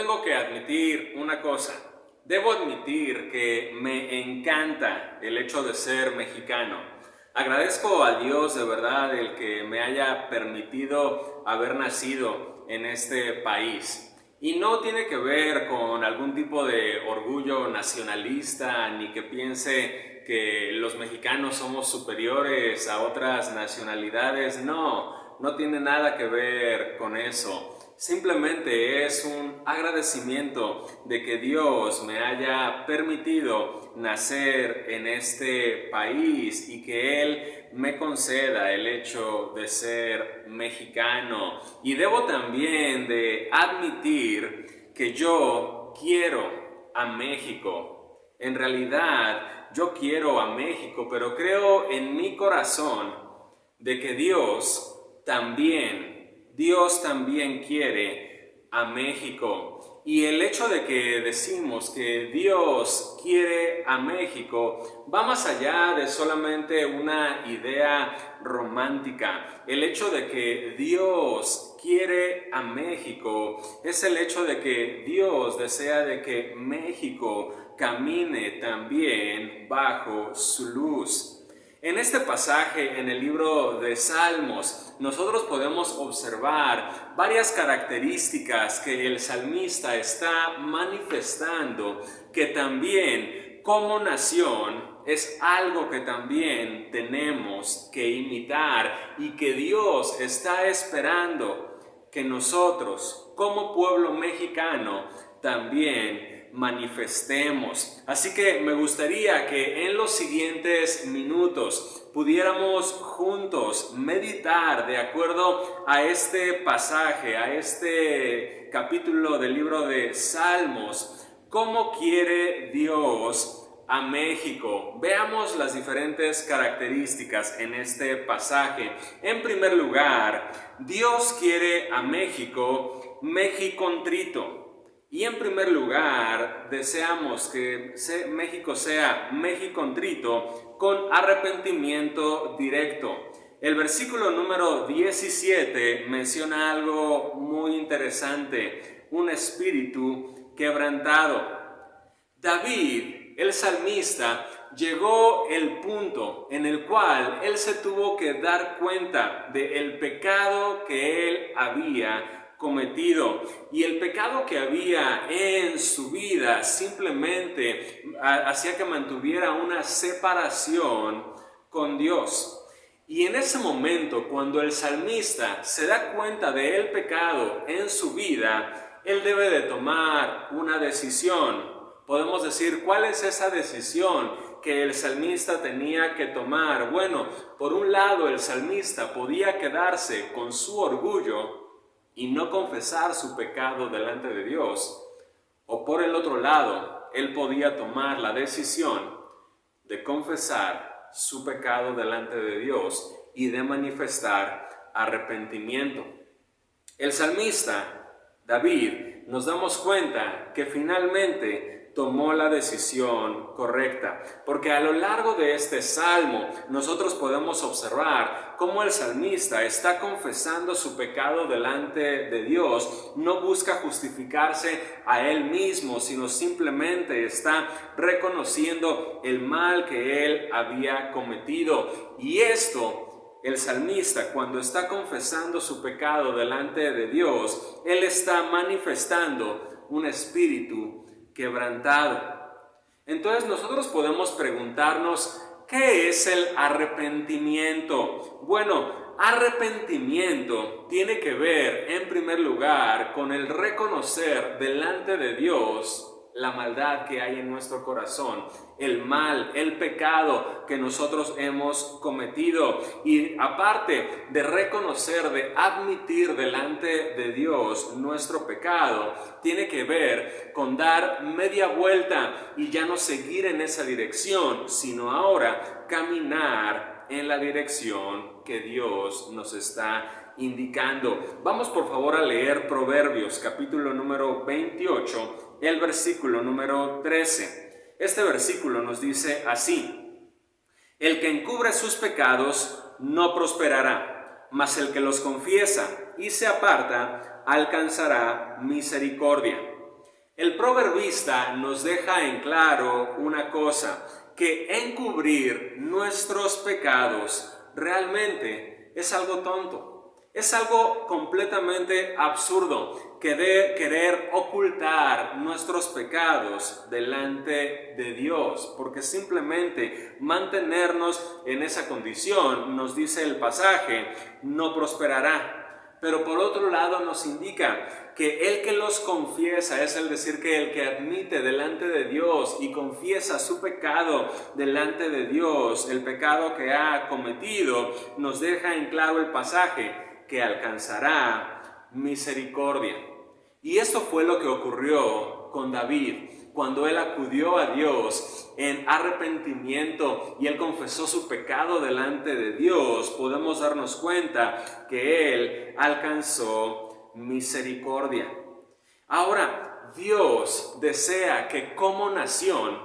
tengo que admitir una cosa. Debo admitir que me encanta el hecho de ser mexicano. Agradezco a Dios de verdad el que me haya permitido haber nacido en este país. Y no tiene que ver con algún tipo de orgullo nacionalista ni que piense que los mexicanos somos superiores a otras nacionalidades. No, no tiene nada que ver con eso. Simplemente es un agradecimiento de que Dios me haya permitido nacer en este país y que Él me conceda el hecho de ser mexicano. Y debo también de admitir que yo quiero a México. En realidad, yo quiero a México, pero creo en mi corazón de que Dios también quiere a México. Y el hecho de que decimos que Dios quiere a México va más allá de solamente una idea romántica. El hecho de que Dios quiere a México es el hecho de que Dios desea de que México camine también bajo su luz. En este pasaje, en el libro de Salmos, nosotros podemos observar varias características que el salmista está manifestando, que también como nación es algo que también tenemos que imitar y que Dios está esperando que nosotros, como pueblo mexicano, también manifestemos. Así que me gustaría que en los siguientes minutos pudiéramos juntos meditar de acuerdo a este pasaje, a este capítulo del libro de Salmos, cómo quiere Dios a México. Veamos las diferentes características en este pasaje. En primer lugar, Dios quiere a México mexicontrito. Y en primer lugar, deseamos que México sea mexicontrito con arrepentimiento directo. El versículo número 17 menciona algo muy interesante, un espíritu quebrantado. David, el salmista, llegó el punto en el cual él se tuvo que dar cuenta del pecado que él había cometido, y el pecado que había en su vida simplemente hacía que mantuviera una separación con Dios. Y en ese momento, cuando el salmista se da cuenta del pecado en su vida, él debe de tomar una decisión. Podemos decir, ¿cuál es esa decisión que el salmista tenía que tomar? Bueno, por un lado, el salmista podía quedarse con su orgullo y no confesar su pecado delante de Dios, o por el otro lado, él podía tomar la decisión de confesar su pecado delante de Dios y de manifestar arrepentimiento. El salmista, David, nos damos cuenta que finalmente tomó la decisión correcta, porque a lo largo de este salmo nosotros podemos observar cómo el salmista está confesando su pecado delante de Dios. No busca justificarse a él mismo, sino simplemente está reconociendo el mal que él había cometido. Y esto, el salmista, cuando está confesando su pecado delante de Dios, él está manifestando un espíritu quebrantado. Entonces nosotros podemos preguntarnos, ¿qué es el arrepentimiento? Bueno, arrepentimiento tiene que ver en primer lugar con el reconocer delante de Dios la maldad que hay en nuestro corazón, el mal, el pecado que nosotros hemos cometido. Y aparte de reconocer, de admitir delante de Dios nuestro pecado, tiene que ver con dar media vuelta y ya no seguir en esa dirección, sino ahora caminar en la dirección que Dios nos está indicando. Vamos por favor a leer Proverbios capítulo número 28, el versículo número 13. Este versículo nos dice así: el que encubre sus pecados no prosperará, mas el que los confiesa y se aparta alcanzará misericordia. El proverbista nos deja en claro una cosa, que encubrir nuestros pecados realmente es algo tonto, es algo completamente absurdo, querer ocultar nuestros pecados delante de Dios, porque simplemente mantenernos en esa condición, nos dice el pasaje, no prosperará. Pero por otro lado nos indica que el que los confiesa, es decir, que el que admite delante de Dios y confiesa su pecado delante de Dios, el pecado que ha cometido, nos deja en claro el pasaje que alcanzará misericordia. Y esto fue lo que ocurrió con David. Cuando él acudió a Dios en arrepentimiento y él confesó su pecado delante de Dios, podemos darnos cuenta que él alcanzó misericordia. Ahora, Dios desea que como nación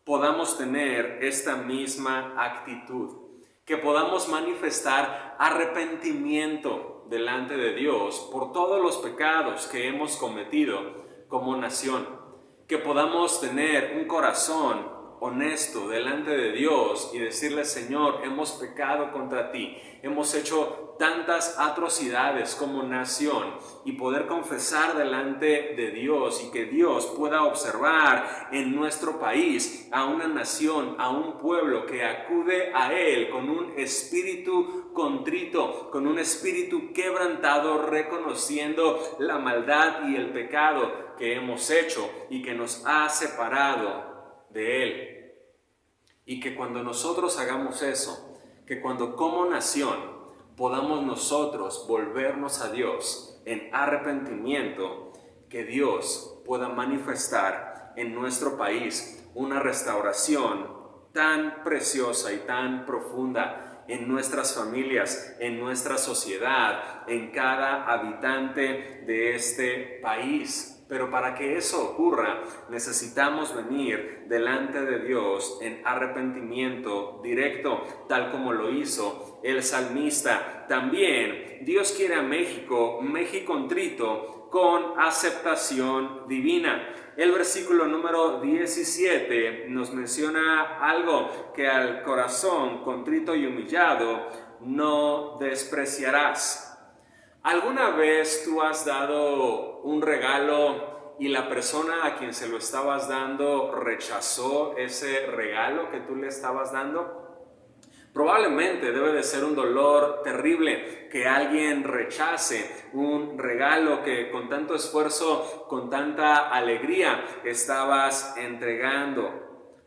podamos tener esta misma actitud, que podamos manifestar arrepentimiento delante de Dios por todos los pecados que hemos cometido como nación. Que podamos tener un corazón honesto delante de Dios y decirle: Señor, hemos pecado contra ti, hemos hecho tantas atrocidades como nación, y poder confesar delante de Dios y que Dios pueda observar en nuestro país a una nación, a un pueblo que acude a Él con un espíritu contrito, con un espíritu quebrantado, reconociendo la maldad y el pecado que hemos hecho y que nos ha separado de Él. Y que cuando nosotros hagamos eso, que cuando como nación podamos nosotros volvernos a Dios en arrepentimiento, que Dios pueda manifestar en nuestro país una restauración tan preciosa y tan profunda en nuestras familias, en nuestra sociedad, en cada habitante de este país. Pero para que eso ocurra, necesitamos venir delante de Dios en arrepentimiento directo, tal como lo hizo el salmista. También Dios quiere a México contrito, con aceptación divina. El versículo número 17 nos menciona algo: que al corazón contrito y humillado no despreciarás. ¿Alguna vez tú has dado un regalo y la persona a quien se lo estabas dando rechazó ese regalo que tú le estabas dando? Probablemente debe de ser un dolor terrible que alguien rechace un regalo que con tanto esfuerzo, con tanta alegría estabas entregando.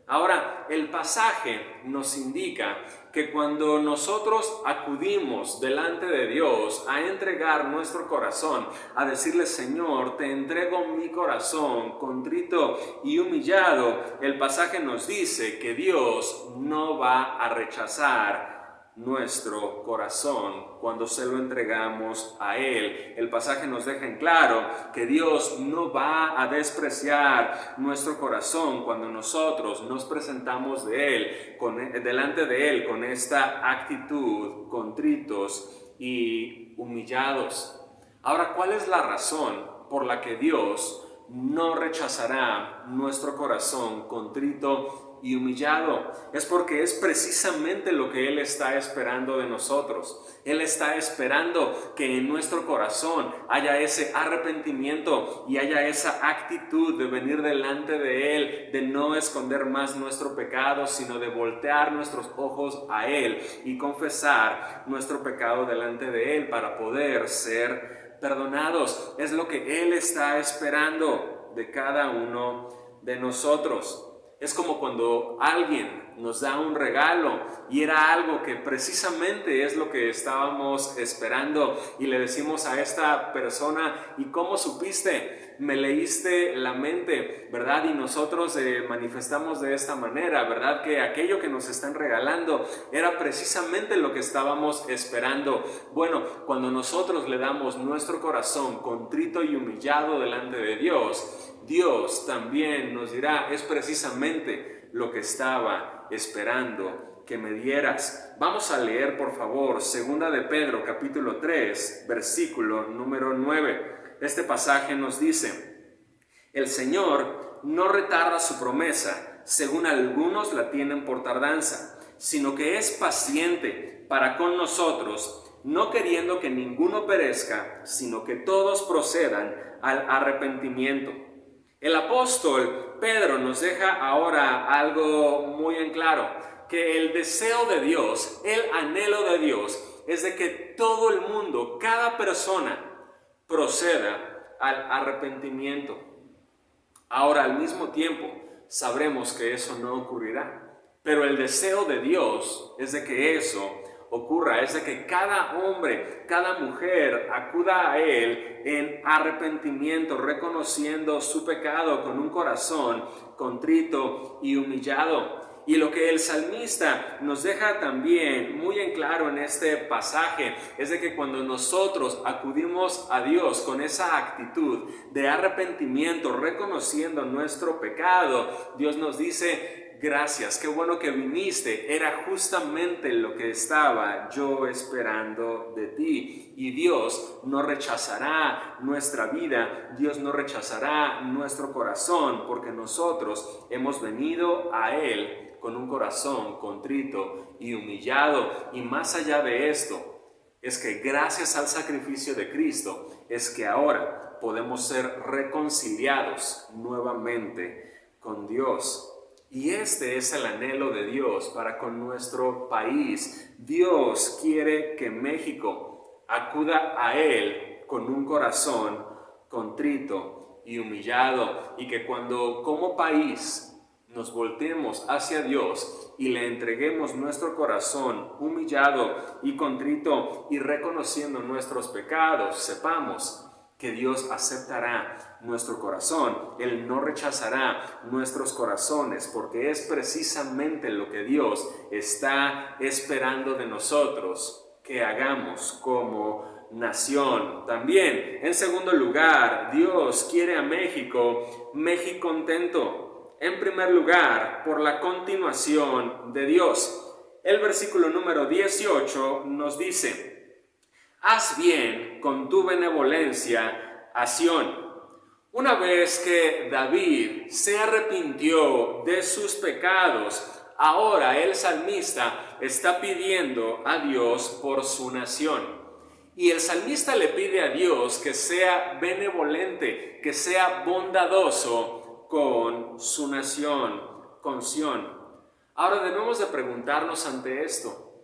Ahora, el pasaje nos indica que cuando nosotros acudimos delante de Dios a entregar nuestro corazón, a decirle: Señor, te entrego mi corazón contrito y humillado, el pasaje nos dice que Dios no va a rechazar nuestro corazón cuando se lo entregamos a Él. El pasaje nos deja en claro que Dios no va a despreciar nuestro corazón cuando nosotros nos presentamos delante de Él con esta actitud, contritos y humillados. Ahora, ¿cuál es la razón por la que Dios no rechazará nuestro corazón contrito y humillado? Es porque es precisamente lo que Él está esperando de nosotros. Él está esperando que en nuestro corazón haya ese arrepentimiento y haya esa actitud de venir delante de Él, de no esconder más nuestro pecado, sino de voltear nuestros ojos a Él y confesar nuestro pecado delante de Él para poder ser perdonados. Es lo que Él está esperando de cada uno de nosotros. Es como cuando alguien nos da un regalo y era algo que precisamente es lo que estábamos esperando, y le decimos a esta persona: ¿y cómo supiste? Me leíste la mente, ¿verdad? Y nosotros manifestamos de esta manera, ¿verdad? Que aquello que nos están regalando era precisamente lo que estábamos esperando. Bueno, cuando nosotros le damos nuestro corazón contrito y humillado delante de Dios, Dios también nos dirá: es precisamente lo que estaba esperando que me dieras. Vamos a leer, por favor, 2 de Pedro, capítulo 3, versículo número 9. Este pasaje nos dice: El Señor no retarda su promesa, según algunos la tienen por tardanza, sino que es paciente para con nosotros, no queriendo que ninguno perezca, sino que todos procedan al arrepentimiento. El apóstol Pedro nos deja ahora algo muy en claro, que el deseo de Dios, el anhelo de Dios, es de que todo el mundo, cada persona, proceda al arrepentimiento. Ahora, al mismo tiempo, sabremos que eso no ocurrirá, pero el deseo de Dios es de que eso ocurra, es de que cada hombre, cada mujer acuda a Él en arrepentimiento, reconociendo su pecado con un corazón contrito y humillado. Y lo que el salmista nos deja también muy en claro en este pasaje es de que cuando nosotros acudimos a Dios con esa actitud de arrepentimiento, reconociendo nuestro pecado, Dios nos dice: gracias, qué bueno que viniste, era justamente lo que estaba yo esperando de ti. Y Dios no rechazará nuestra vida, Dios no rechazará nuestro corazón, porque nosotros hemos venido a Él con un corazón contrito y humillado. Y más allá de esto, es que gracias al sacrificio de Cristo, es que ahora podemos ser reconciliados nuevamente con Dios. Y este es el anhelo de Dios para con nuestro país. Dios quiere que México acuda a Él con un corazón contrito y humillado, y que cuando como país nos volteemos hacia Dios y le entreguemos nuestro corazón humillado y contrito y reconociendo nuestros pecados, sepamos que Dios aceptará nuestro corazón. Él no rechazará nuestros corazones, porque es precisamente lo que Dios está esperando de nosotros que hagamos como nación. También, en segundo lugar, Dios quiere a México contento. En primer lugar, por la continuación de Dios. El versículo número 18 nos dice: haz bien con tu benevolencia a Sión. Una vez que David se arrepintió de sus pecados, ahora el salmista está pidiendo a Dios por su nación. Y el salmista le pide a Dios que sea benevolente, que sea bondadoso con su nación, con Sión. Ahora debemos de preguntarnos ante esto: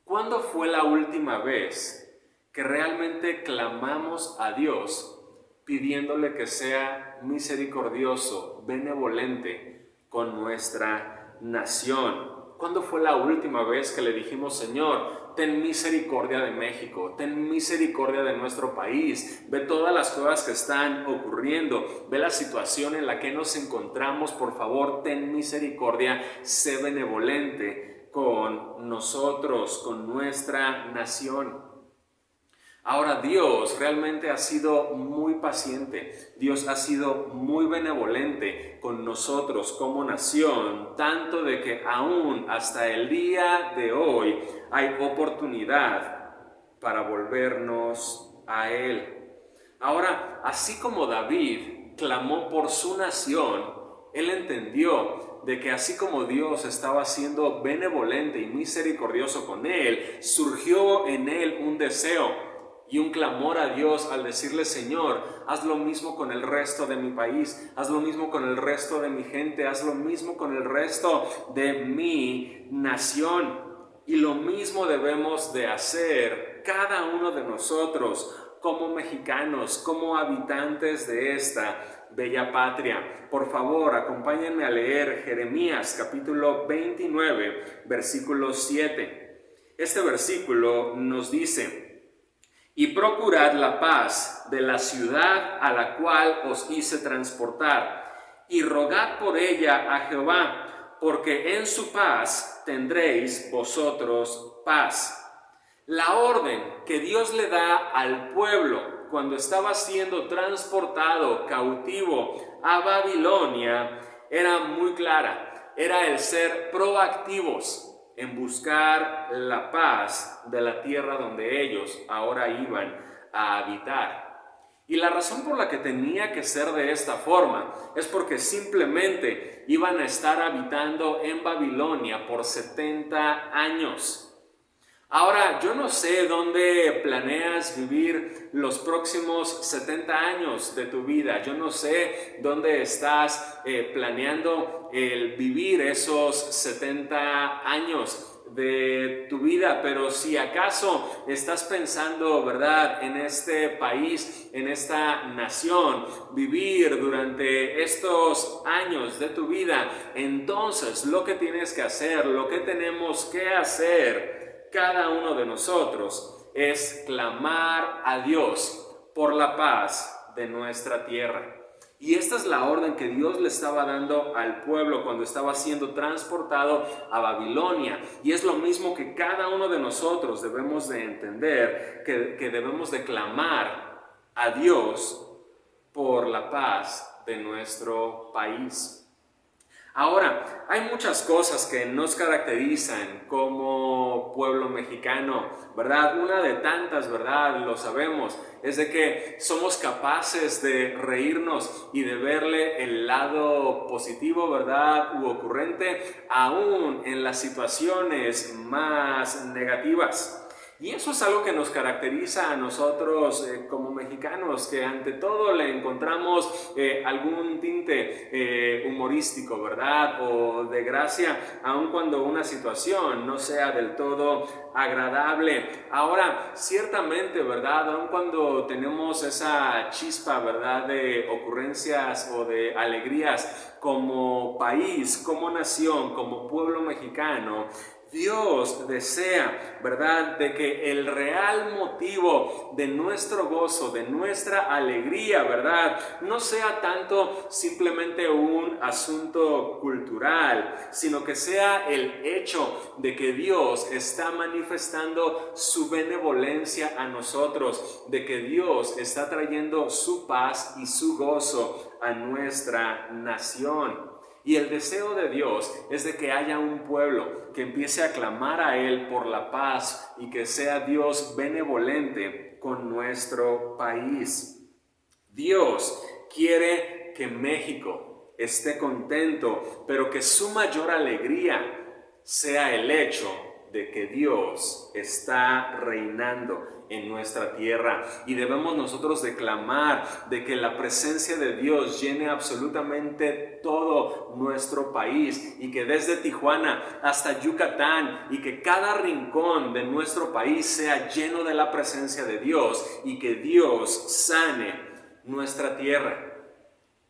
¿cuándo fue la última vez que realmente clamamos a Dios pidiéndole que sea misericordioso, benevolente con nuestra nación? ¿Cuándo fue la última vez que le dijimos: Señor, ten misericordia de México, ten misericordia de nuestro país, ve todas las cosas que están ocurriendo, ve la situación en la que nos encontramos, por favor, ten misericordia, sé benevolente con nosotros, con nuestra nación? Ahora, Dios realmente ha sido muy paciente, Dios ha sido muy benevolente con nosotros como nación, tanto de que aún hasta el día de hoy hay oportunidad para volvernos a Él. Ahora, así como David clamó por su nación, él entendió de que así como Dios estaba siendo benevolente y misericordioso con él, surgió en él un deseo y un clamor a Dios al decirle: Señor, haz lo mismo con el resto de mi país, haz lo mismo con el resto de mi gente, haz lo mismo con el resto de mi nación. Y lo mismo debemos de hacer cada uno de nosotros como mexicanos, como habitantes de esta bella patria. Por favor, acompáñenme a leer Jeremías capítulo 29, versículo 7. Este versículo nos dice: y procurad la paz de la ciudad a la cual os hice transportar, y rogad por ella a Jehová, porque en su paz tendréis vosotros paz. La orden que Dios le da al pueblo cuando estaba siendo transportado cautivo a Babilonia era muy clara, era el ser proactivos en buscar la paz de la tierra donde ellos ahora iban a habitar. Y la razón por la que tenía que ser de esta forma es porque simplemente iban a estar habitando en Babilonia por 70 años. Ahora, yo no sé dónde planeas vivir los próximos 70 años de tu vida. Yo no sé dónde estás planeando el vivir esos 70 años de tu vida, pero si acaso estás pensando, ¿verdad?, en este país, en esta nación, vivir durante estos años de tu vida, entonces lo que tienes que hacer, lo que tenemos que hacer cada uno de nosotros es clamar a Dios por la paz de nuestra tierra. Y esta es la orden que Dios le estaba dando al pueblo cuando estaba siendo transportado a Babilonia. Y es lo mismo que cada uno de nosotros debemos de entender, que debemos de clamar a Dios por la paz de nuestro país. Ahora, hay muchas cosas que nos caracterizan como pueblo mexicano, ¿verdad? Una de tantas, ¿verdad? Lo sabemos, es de que somos capaces de reírnos y de verle el lado positivo, ¿verdad? U ocurrente, aún en las situaciones más negativas. Y eso es algo que nos caracteriza a nosotros como mexicanos, que ante todo le encontramos algún tinte humorístico, ¿verdad? O de gracia, aun cuando una situación no sea del todo agradable. Ahora, ciertamente, ¿verdad? Aun cuando tenemos esa chispa, ¿verdad?, de ocurrencias o de alegrías como país, como nación, como pueblo mexicano, Dios desea, ¿verdad?, de que el real motivo de nuestro gozo, de nuestra alegría, ¿verdad?, no sea tanto simplemente un asunto cultural, sino que sea el hecho de que Dios está manifestando su benevolencia a nosotros, de que Dios está trayendo su paz y su gozo a nuestra nación. Y el deseo de Dios es de que haya un pueblo que empiece a clamar a Él por la paz y que sea Dios benevolente con nuestro país. Dios quiere que México esté contento, pero que su mayor alegría sea el hecho de que Dios está reinando en nuestra tierra, y debemos nosotros declamar de que la presencia de Dios llene absolutamente todo nuestro país, y que desde Tijuana hasta Yucatán y que cada rincón de nuestro país sea lleno de la presencia de Dios y que Dios sane nuestra tierra.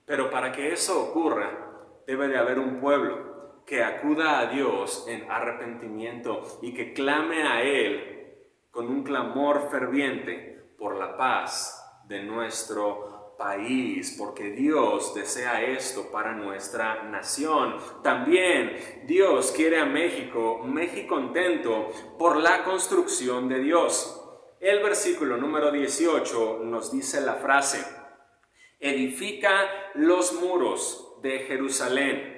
Pero para que eso ocurra, debe de haber un pueblo que acuda a Dios en arrepentimiento y que clame a Él con un clamor ferviente por la paz de nuestro país, porque Dios desea esto para nuestra nación. También Dios quiere a México contento por la construcción de Dios. El versículo número 18 nos dice la frase: edifica los muros de Jerusalén.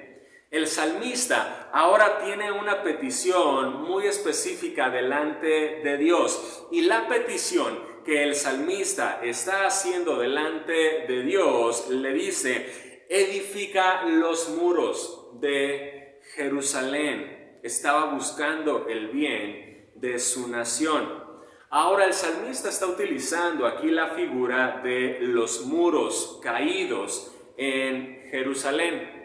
El salmista ahora tiene una petición muy específica delante de Dios, y la petición que el salmista está haciendo delante de Dios le dice: edifica los muros de Jerusalén. Estaba buscando el bien de su nación. Ahora el salmista está utilizando aquí la figura de los muros caídos en Jerusalén.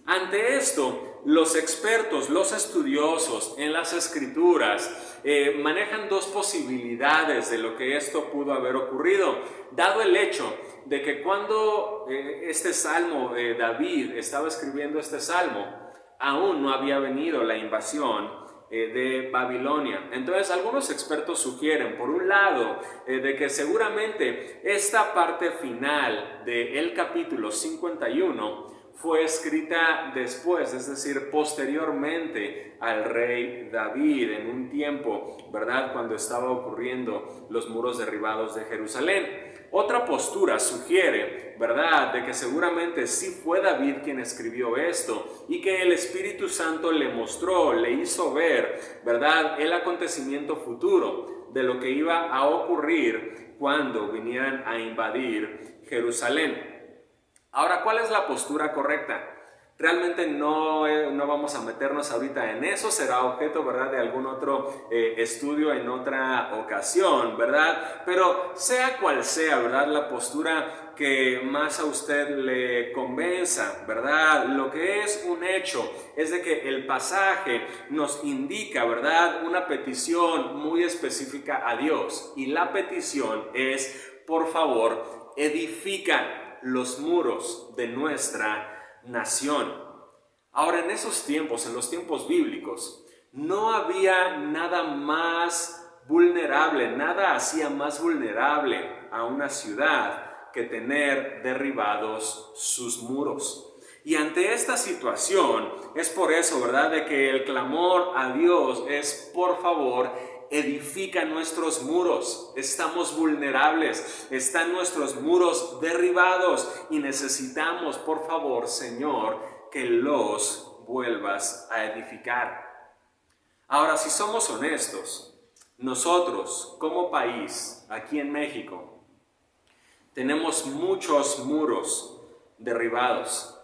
Ante esto, los expertos, los estudiosos en las escrituras manejan dos posibilidades de lo que esto pudo haber ocurrido, dado el hecho de que cuando este salmo, David estaba escribiendo este salmo, aún no había venido la invasión de Babilonia. Entonces algunos expertos sugieren, por un lado, de que seguramente esta parte final del capítulo 51 fue escrita después, es decir, posteriormente al rey David, en un tiempo, ¿verdad?, cuando estaba ocurriendo los muros derribados de Jerusalén. Otra postura sugiere, ¿verdad?, de que seguramente sí fue David quien escribió esto y que el Espíritu Santo le mostró, le hizo ver, ¿verdad?, el acontecimiento futuro de lo que iba a ocurrir cuando vinieran a invadir Jerusalén. Ahora, ¿cuál es la postura correcta? Realmente no vamos a meternos ahorita en eso, será objeto, ¿verdad?, de algún otro estudio en otra ocasión, ¿verdad? Pero sea cual sea, ¿verdad?, la postura que más a usted le convenza, ¿verdad? Lo que es un hecho es de que el pasaje nos indica, ¿verdad?, una petición muy específica a Dios. Y la petición es, por favor, edifica los muros de nuestra nación. Ahora, en esos tiempos, en los tiempos bíblicos, no había nada más vulnerable, nada hacía más vulnerable a una ciudad que tener derribados sus muros. Y ante esta situación, es por eso, ¿verdad?, de que el clamor a Dios es, por favor, edifica nuestros muros. Estamos vulnerables, están nuestros muros derribados y necesitamos, por favor, Señor, que los vuelvas a edificar. Ahora, si somos honestos, nosotros como país, aquí en México, tenemos muchos muros derribados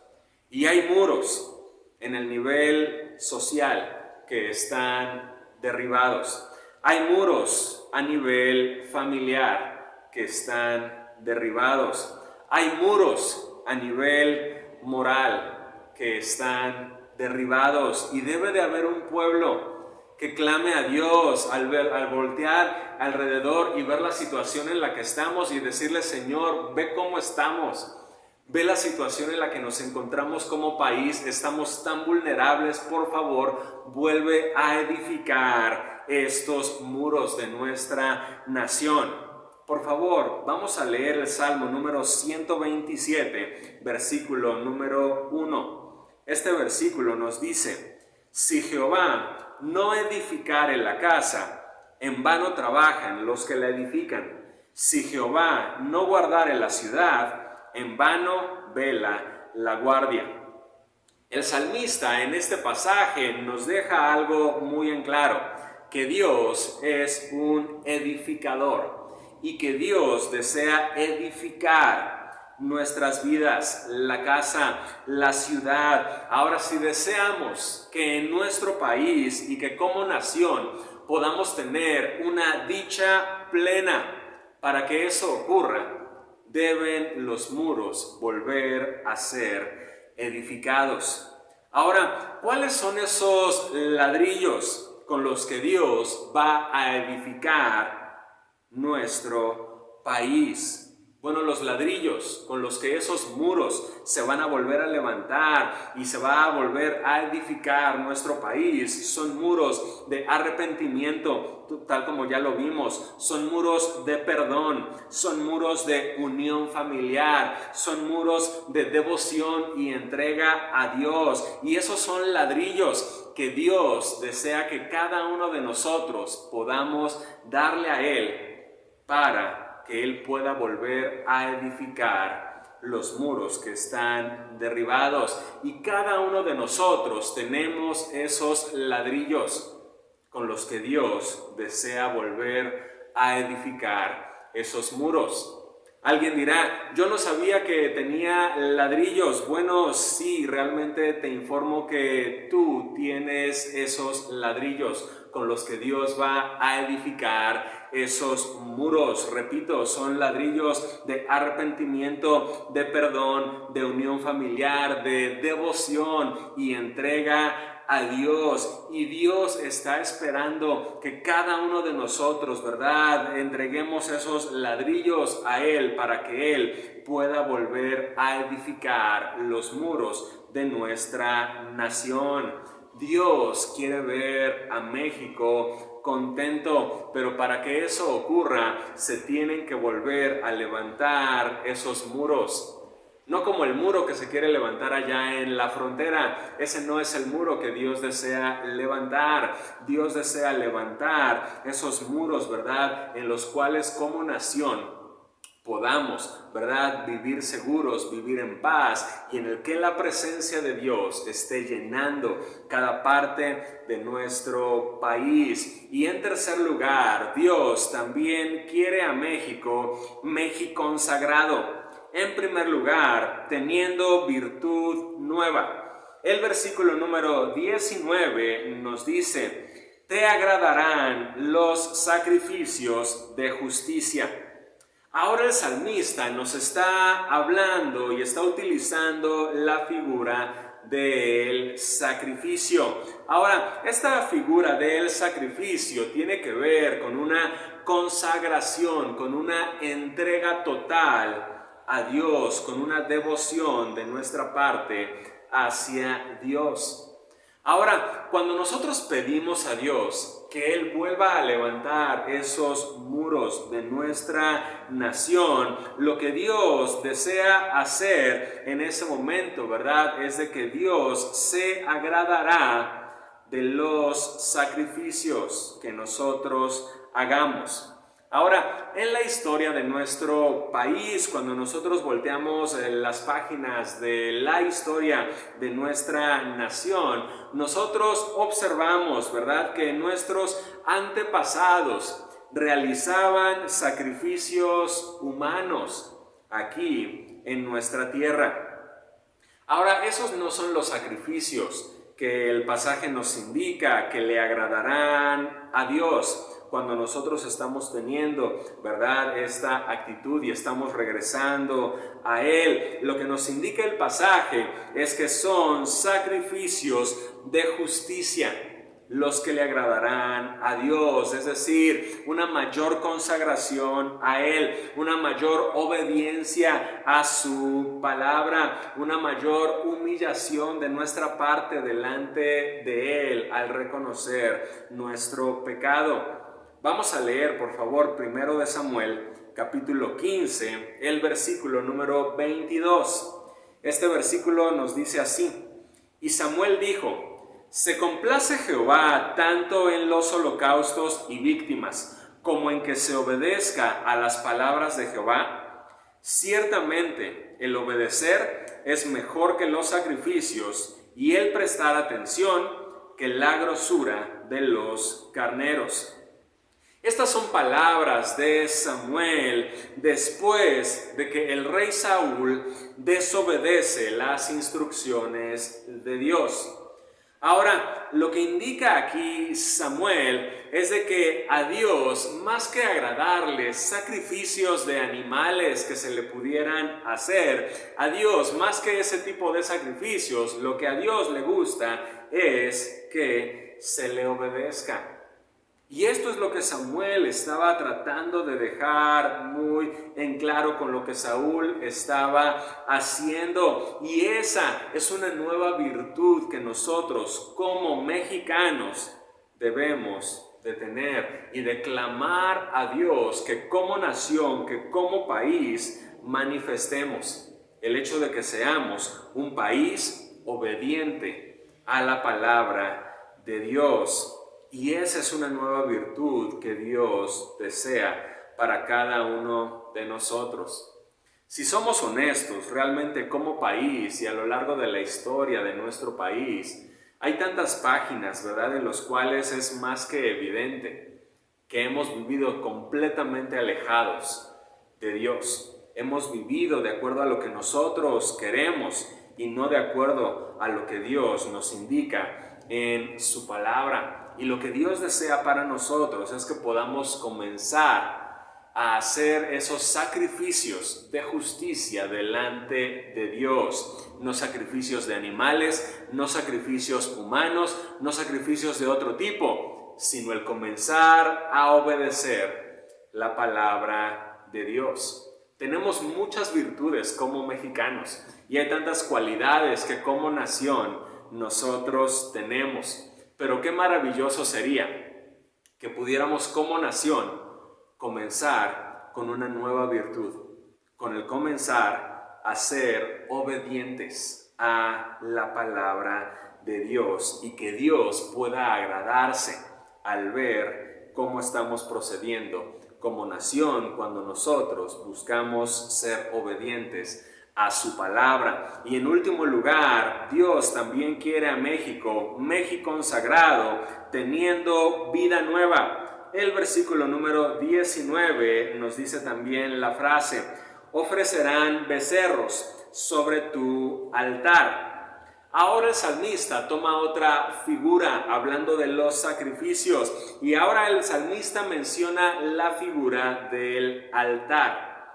y hay muros en el nivel social que están derribados. Hay muros a nivel familiar que están derribados. Hay muros a nivel moral que están derribados. Y debe de haber un pueblo que clame a Dios al voltear alrededor y ver la situación en la que estamos y decirle: Señor, ve cómo estamos. Ve la situación en la que nos encontramos como país, estamos tan vulnerables, por favor, vuelve a edificar estos muros de nuestra nación. Por favor, vamos a leer el Salmo número 127, versículo número 1. Este versículo nos dice: si Jehová no edificare la casa, en vano trabajan los que la edifican. Si Jehová no guardare la ciudad, en vano vela la guardia. El salmista en este pasaje nos deja algo muy en claro, que Dios es un edificador y que Dios desea edificar nuestras vidas, la casa, la ciudad. Ahora, si deseamos que en nuestro país y que como nación podamos tener una dicha plena, para que eso ocurra, deben los muros volver a ser edificados. Ahora, ¿cuáles son esos ladrillos con los que Dios va a edificar nuestro país? Bueno, los ladrillos con los que esos muros se van a volver a levantar y se va a volver a edificar nuestro país son muros de arrepentimiento, tal como ya lo vimos, son muros de perdón, son muros de unión familiar, son muros de devoción y entrega a Dios. Y esos son ladrillos que Dios desea que cada uno de nosotros podamos darle a Él para que Él pueda volver a edificar los muros que están derribados. Y cada uno de nosotros tenemos esos ladrillos con los que Dios desea volver a edificar esos muros. Alguien dirá: yo no sabía que tenía ladrillos. Bueno, sí, realmente te informo que tú tienes esos ladrillos con los que Dios va a edificar esos muros. Repito, son ladrillos de arrepentimiento, de perdón, de unión familiar, de devoción y entrega a Dios. Y Dios está esperando que cada uno de nosotros, ¿verdad?, entreguemos esos ladrillos a Él para que Él pueda volver a edificar los muros de nuestra nación. Dios quiere ver a México contento, pero para que eso ocurra se tienen que volver a levantar esos muros. No como el muro que se quiere levantar allá en la frontera. Ese no es el muro que Dios desea levantar. Dios desea levantar esos muros, ¿verdad?, en los cuales como nación podamos, ¿verdad?, vivir seguros, vivir en paz y en el que la presencia de Dios esté llenando cada parte de nuestro país. Y en tercer lugar, Dios también quiere a México, México consagrado. En primer lugar, teniendo virtud nueva. El versículo número 19 nos dice: te agradarán los sacrificios de justicia. Ahora el salmista nos está hablando y está utilizando la figura del sacrificio. Ahora, esta figura del sacrificio tiene que ver con una consagración, con una entrega total a Dios, con una devoción de nuestra parte hacia Dios. Ahora, cuando nosotros pedimos a Dios que Él vuelva a levantar esos muros de nuestra nación, lo que Dios desea hacer en ese momento, ¿verdad?, es de que Dios se agradará de los sacrificios que nosotros hagamos. Ahora, en la historia de nuestro país, cuando nosotros volteamos las páginas de la historia de nuestra nación, nosotros observamos, ¿verdad?, que nuestros antepasados realizaban sacrificios humanos aquí en nuestra tierra. Ahora, esos no son los sacrificios que el pasaje nos indica que le agradarán a Dios. Cuando nosotros estamos teniendo, ¿verdad?, esta actitud y estamos regresando a Él, lo que nos indica el pasaje es que son sacrificios de justicia los que le agradarán a Dios, es decir, una mayor consagración a Él, una mayor obediencia a su palabra, una mayor humillación de nuestra parte delante de Él al reconocer nuestro pecado. Vamos a leer, por favor, primero de Samuel, capítulo 15, el versículo número 22. Este versículo nos dice así: y Samuel dijo: se complace Jehová tanto en los holocaustos y víctimas, como en que se obedezca a las palabras de Jehová. Ciertamente, el obedecer es mejor que los sacrificios, y el prestar atención que la grosura de los carneros. Estas son palabras de Samuel después de que el rey Saúl desobedece las instrucciones de Dios. Ahora, lo que indica aquí Samuel es de que a Dios, más que agradarle sacrificios de animales que se le pudieran hacer, a Dios, más que ese tipo de sacrificios, lo que a Dios le gusta es que se le obedezca. Y esto es lo que Samuel estaba tratando de dejar muy en claro con lo que Saúl estaba haciendo. Y esa es una nueva virtud que nosotros como mexicanos debemos de tener y de clamar a Dios que como nación, que como país manifestemos el hecho de que seamos un país obediente a la palabra de Dios. Y esa es una nueva virtud que Dios desea para cada uno de nosotros. Si somos honestos, realmente como país y a lo largo de la historia de nuestro país, hay tantas páginas, ¿verdad?, en las cuales es más que evidente que hemos vivido completamente alejados de Dios. Hemos vivido de acuerdo a lo que nosotros queremos y no de acuerdo a lo que Dios nos indica en su palabra. Y lo que Dios desea para nosotros es que podamos comenzar a hacer esos sacrificios de justicia delante de Dios. No sacrificios de animales, no sacrificios humanos, no sacrificios de otro tipo, sino el comenzar a obedecer la palabra de Dios. Tenemos muchas virtudes como mexicanos y hay tantas cualidades que como nación nosotros tenemos. Pero qué maravilloso sería que pudiéramos como nación comenzar con una nueva virtud, con el comenzar a ser obedientes a la palabra de Dios y que Dios pueda agradarse al ver cómo estamos procediendo como nación cuando nosotros buscamos ser obedientes a su palabra. Y en último lugar, Dios también quiere a México consagrado, teniendo vida nueva. El versículo número 19 nos dice también la frase: ofrecerán becerros sobre tu altar. Ahora el salmista toma otra figura hablando de los sacrificios, y ahora el salmista menciona la figura del altar.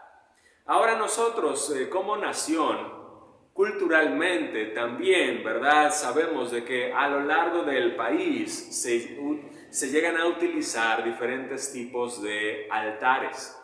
Ahora nosotros como nación, culturalmente también, ¿verdad? Sabemos de que a lo largo del país se llegan a utilizar diferentes tipos de altares.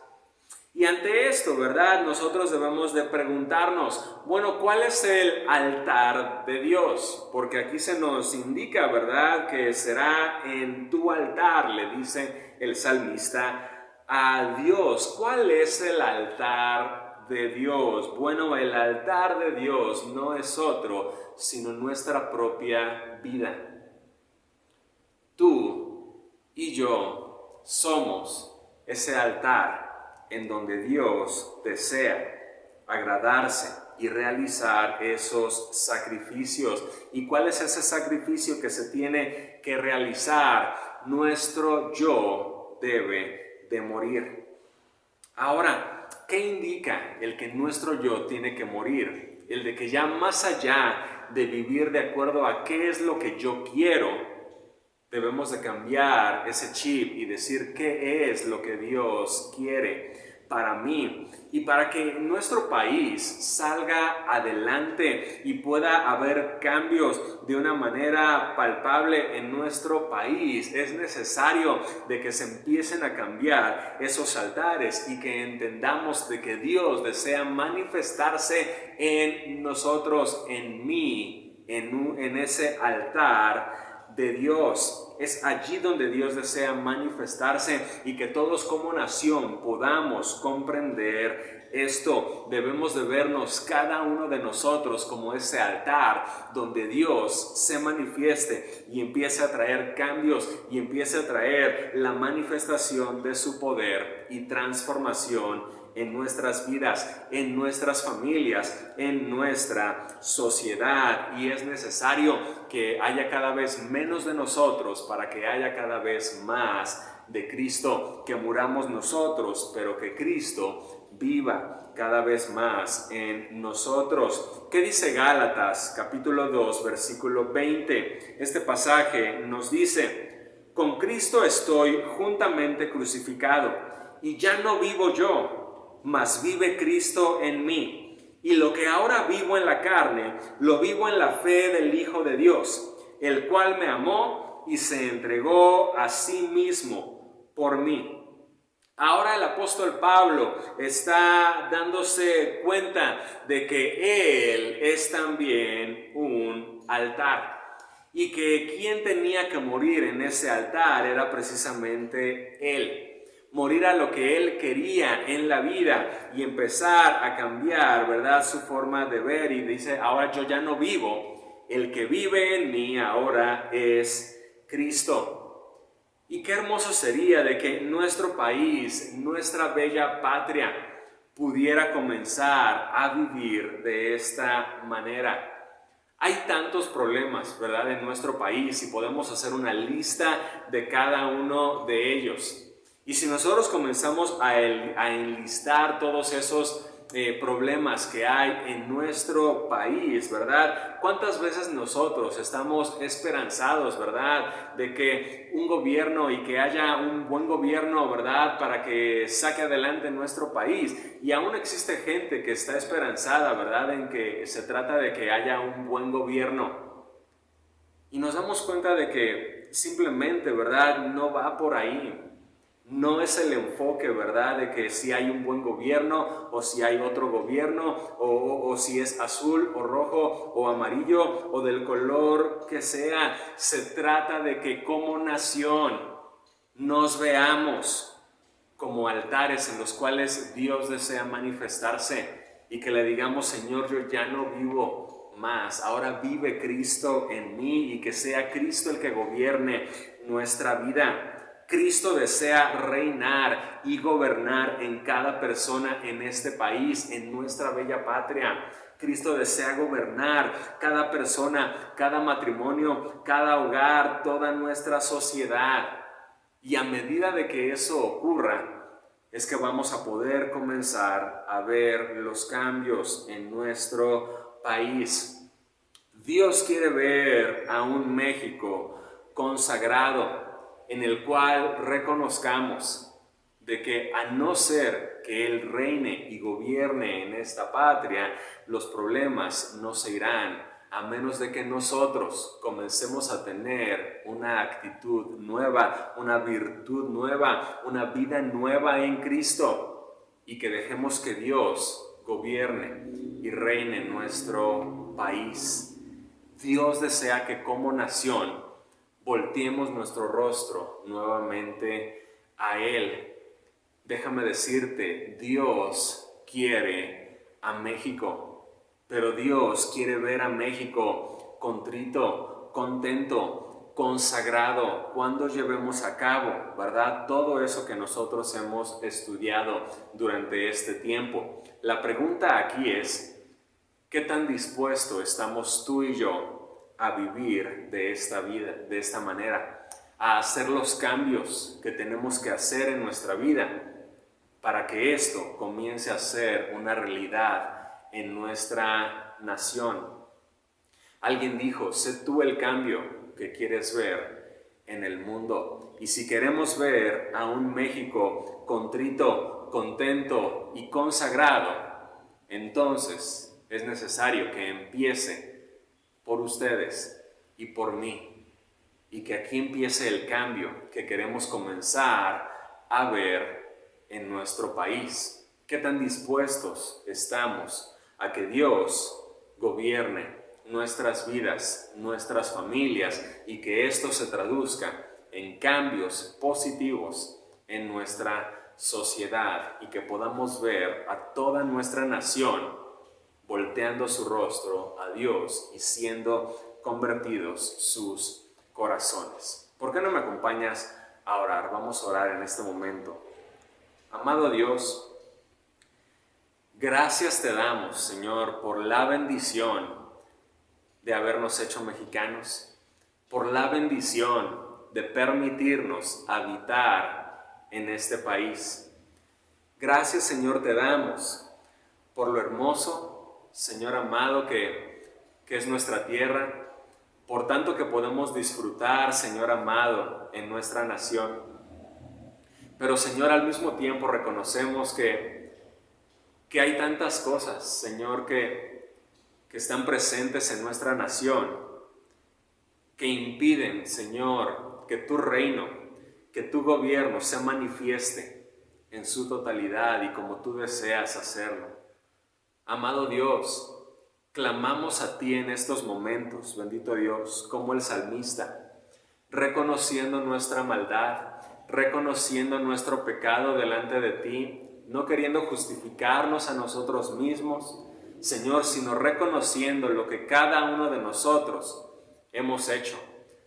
Y ante esto, ¿verdad? Nosotros debemos de preguntarnos, bueno, ¿cuál es el altar de Dios? Porque aquí se nos indica, ¿verdad? Que será en tu altar, le dice el salmista a Dios. ¿Cuál es el altar de Dios? Bueno, el altar de Dios no es otro, sino nuestra propia vida. Tú y yo somos ese altar en donde Dios desea agradarse y realizar esos sacrificios. ¿Y cuál es ese sacrificio que se tiene que realizar? Nuestro yo debe de morir. Ahora, ¿qué indica el que nuestro yo tiene que morir? El de que ya más allá de vivir de acuerdo a qué es lo que yo quiero, debemos de cambiar ese chip y decir qué es lo que Dios quiere para mí. Y para que nuestro país salga adelante y pueda haber cambios de una manera palpable en nuestro país, es necesario de que se empiecen a cambiar esos altares y que entendamos de que Dios desea manifestarse en nosotros, en mí, en ese altar de Dios. Es allí donde Dios desea manifestarse, y que todos como nación podamos comprender esto. Debemos de vernos cada uno de nosotros como ese altar donde Dios se manifieste y empiece a traer cambios y empiece a traer la manifestación de su poder y transformación en nuestras vidas, en nuestras familias, en nuestra sociedad. Y es necesario que haya cada vez menos de nosotros para que haya cada vez más de Cristo, que muramos nosotros, pero que Cristo viva cada vez más en nosotros. ¿Qué dice Gálatas capítulo 2 versículo 20? Este pasaje nos dice: con Cristo estoy juntamente crucificado, y ya no vivo yo, mas vive Cristo en mí. Y lo que ahora vivo en la carne, lo vivo en la fe del Hijo de Dios, el cual me amó y se entregó a sí mismo por mí. Ahora el apóstol Pablo está dándose cuenta de que él es también un altar, y que quien tenía que morir en ese altar era precisamente él. Morir a lo que él quería en la vida y empezar a cambiar, ¿verdad?, su forma de ver. Y dice: ahora yo ya no vivo, el que vive en mí ahora es Cristo. Y qué hermoso sería de que nuestro país, nuestra bella patria, pudiera comenzar a vivir de esta manera. Hay tantos problemas, ¿verdad?, en nuestro país, y podemos hacer una lista de cada uno de ellos. Y si nosotros comenzamos a enlistar todos esos problemas que hay en nuestro país, ¿verdad? ¿Cuántas veces nosotros estamos esperanzados, ¿verdad?, de que un gobierno y que haya un buen gobierno, ¿verdad?, para que saque adelante nuestro país? Y aún existe gente que está esperanzada, ¿verdad?, en que se trata de que haya un buen gobierno. Y nos damos cuenta de que simplemente, ¿verdad?, no va por ahí. No es el enfoque, ¿verdad?, de que si hay un buen gobierno o si hay otro gobierno, o si es azul o rojo o amarillo o del color que sea. Se trata de que como nación nos veamos como altares en los cuales Dios desea manifestarse, y que le digamos: Señor, yo ya no vivo más, ahora vive Cristo en mí, y que sea Cristo el que gobierne nuestra vida. Cristo desea reinar y gobernar en cada persona en este país, en nuestra bella patria. Cristo desea gobernar cada persona, cada matrimonio, cada hogar, toda nuestra sociedad. Y a medida de que eso ocurra, es que vamos a poder comenzar a ver los cambios en nuestro país. Dios quiere ver a un México consagrado, en el cual reconozcamos de que a no ser que Él reine y gobierne en esta patria, los problemas no se irán, a menos de que nosotros comencemos a tener una actitud nueva, una virtud nueva, una vida nueva en Cristo, y que dejemos que Dios gobierne y reine en nuestro país. Dios desea que como nación volteemos nuestro rostro nuevamente a Él. Déjame decirte, Dios quiere a México, pero Dios quiere ver a México contrito, contento, consagrado, cuando llevemos a cabo, ¿verdad? Todo eso que nosotros hemos estudiado durante este tiempo. La pregunta aquí es, ¿qué tan dispuesto estamos tú y yo a vivir de esta vida, de esta manera? A hacer los cambios que tenemos que hacer en nuestra vida para que esto comience a ser una realidad en nuestra nación. Alguien dijo, sé tú el cambio que quieres ver en el mundo. Y si queremos ver a un México contrito, contento y consagrado, entonces es necesario que empiece por ustedes y por mí, y que aquí empiece el cambio que queremos comenzar a ver en nuestro país. ¿Qué tan dispuestos estamos a que Dios gobierne nuestras vidas, nuestras familias, y que esto se traduzca en cambios positivos en nuestra sociedad, y que podamos ver a toda nuestra nación volteando su rostro a Dios y siendo convertidos sus corazones? ¿Por qué no me acompañas a orar? Vamos a orar en este momento. Amado Dios, gracias te damos, Señor, por la bendición de habernos hecho mexicanos, por la bendición de permitirnos habitar en este país. Gracias, Señor, te damos por lo hermoso, Señor amado, que es nuestra tierra, por tanto que podemos disfrutar, Señor amado, en nuestra nación. Pero, Señor, al mismo tiempo reconocemos que hay tantas cosas, Señor, que están presentes en nuestra nación, que impiden, Señor, que tu reino, que tu gobierno se manifieste en su totalidad y como tú deseas hacerlo. Amado Dios, clamamos a ti en estos momentos, bendito Dios, como el salmista, reconociendo nuestra maldad, reconociendo nuestro pecado delante de ti, no queriendo justificarnos a nosotros mismos, Señor, sino reconociendo lo que cada uno de nosotros hemos hecho.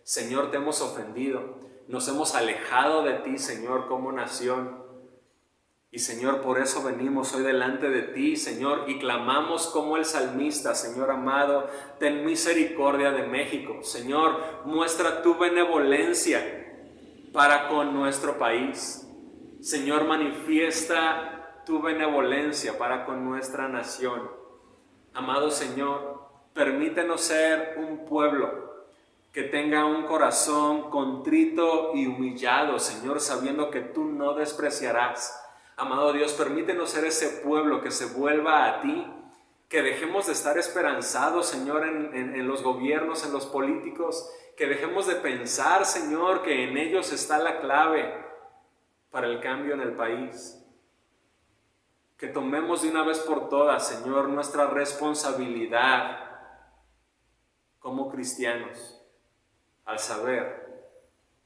Señor, te hemos ofendido, nos hemos alejado de ti, Señor, como nación. Y Señor, por eso venimos hoy delante de ti, Señor, y clamamos como el salmista, Señor amado, ten misericordia de México. Señor, muestra tu benevolencia para con nuestro país. Señor, manifiesta tu benevolencia para con nuestra nación. Amado Señor, permítenos ser un pueblo que tenga un corazón contrito y humillado, Señor, sabiendo que tú no despreciarás. Amado Dios, permítenos ser ese pueblo que se vuelva a ti, que dejemos de estar esperanzados, Señor, en los gobiernos, en los políticos, que dejemos de pensar, Señor, que en ellos está la clave para el cambio en el país. Que tomemos de una vez por todas, Señor, nuestra responsabilidad como cristianos, al saber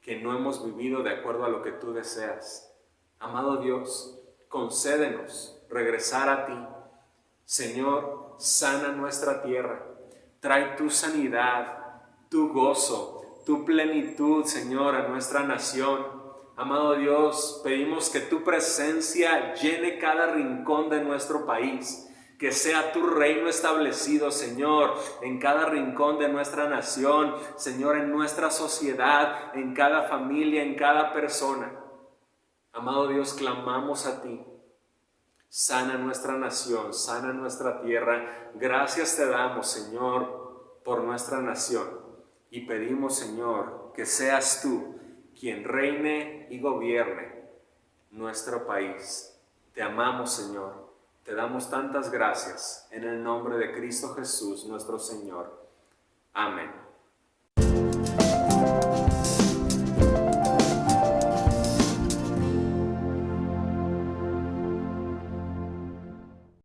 que no hemos vivido de acuerdo a lo que tú deseas. Amado Dios, concédenos regresar a ti. Señor, sana nuestra tierra, trae tu sanidad, tu gozo, tu plenitud, Señor, a nuestra nación. Amado Dios, pedimos que tu presencia llene cada rincón de nuestro país, que sea tu reino establecido, Señor, en cada rincón de nuestra nación, Señor, en nuestra sociedad, en cada familia, en cada persona. Amado Dios, clamamos a ti. Sana nuestra nación, sana nuestra tierra. Gracias te damos, Señor, por nuestra nación. Y pedimos, Señor, que seas tú quien reine y gobierne nuestro país. Te amamos, Señor. Te damos tantas gracias en el nombre de Cristo Jesús, nuestro Señor. Amén.